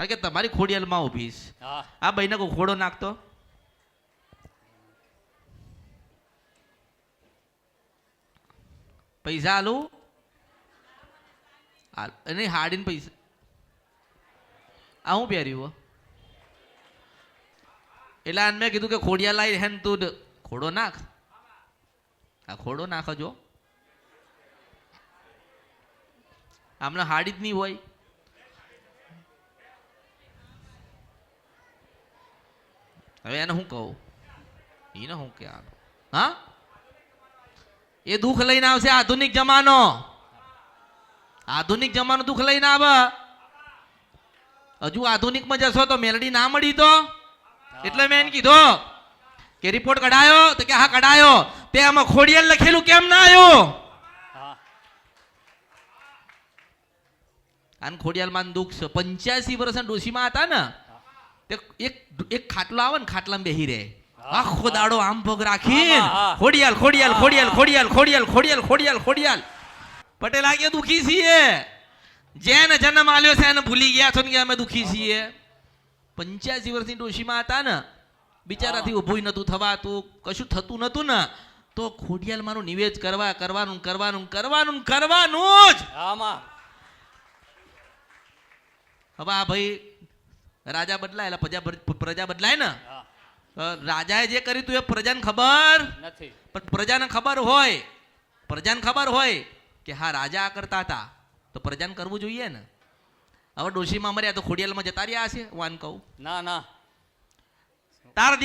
કારણ કે તમારી ખોડિયાલમાં ઊભીશ. હા આ ભાઈને કોઈ ખોડો નાખતો પૈસા આલું અને હાડીને પૈસા આ હું પહેર્યું એટલે આને મેં કીધું કે ખોડિયા લાઈ હે ને તું ખોડો નાખ. આ ખોડો નાખજો આમને હાડી જ નહીં હોય. હવે એને હું કહું એને હું કે હા એ દુઃખ લઈને આવશે. આધુનિક જમાનો દુઃખ લઈને આવે. હજુ આધુનિકમાં જશો તો મેલડી ના મળી તો એટલે મેં એને કીધું કે રિપોર્ટ કઢાયો તો કે હા કઢાયો. તે આમાં ખોડિયાલ લખેલું કેમ ના આવ્યો? આને ખોડિયાલમાં દુઃખ છે. 85 વર્ષના ડોશીમાં હતા ને તે એક ખાટલો આવે ને ખાટલામાં બેહી રહે આખો દાડો આમ પગ રાખીને ખોડિયાલ ખોડિયાલ ખોડિયાલ ખોડિયાલ ખોડિયાલ ખોડિયાલ ખોડિયાલ ખોડિયાલ. પટેલ આ કે દુખી છીએ. જેને જન્મ આલ્યો છે એને ભૂલી ગયા છો ને કે અમે દુખી છીએ. 85 વર્ષની ડોશીમાં હતા ને બિચારાથી ઊભું નતું થવાતું કશું થતું નતું ને તો ખોડિયાલ મારું નિવેદ કરવાનું જ. હવે આ ભાઈ રાજા બદલાય પ્રજા બદલાય ને. રાજાએ જે કર્યું તું એ પ્રજાને ખબર નથી પણ પ્રજાને ખબર હોય કે હા રાજા આ કરતા હતા તો પ્રજાને કરવું જોઈએ ને. હવે ડોશીમાં મર્યા તો ખોડિયાલમાં જતા રહ્યા હશે. હું આને કહું ના ના તારા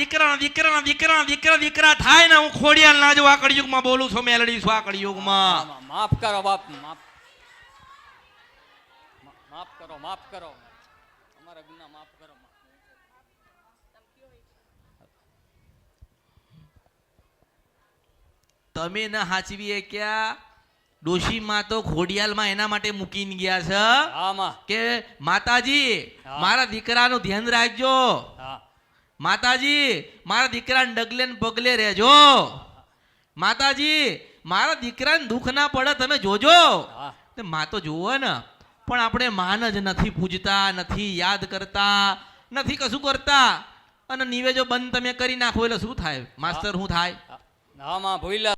દીકરા થાય ને હું ખોડિયાલ ના જો આ કળિયુગમાં બોલું છું મેલડી છું આ કળિયુગમાં. માફ કરો બાપ માફ કરો અમારા ગુના માફ કરો. તમે ના હાચવીએ ક્યાં ડોશીમાં તો ખોડિયાલમાં એના માટે મૂકીને ગયા છે કે માતાજી મારા દીકરાનું ધ્યાન રાખજો. માતાજી મારા દીકરાને ડગલે ને પગલે રહેજો. માતાજી મારા દીકરાને દુઃખ ના પડે તમે જોજો. માં તો જોવો ને પણ આપણે માન જ નથી પૂજતા, નથી યાદ કરતા, નથી કશું કરતા. અને નિવેજો બંધ તમે કરી નાખો એટલે શું થાય માસ્તર? શું થાય? ભૂલા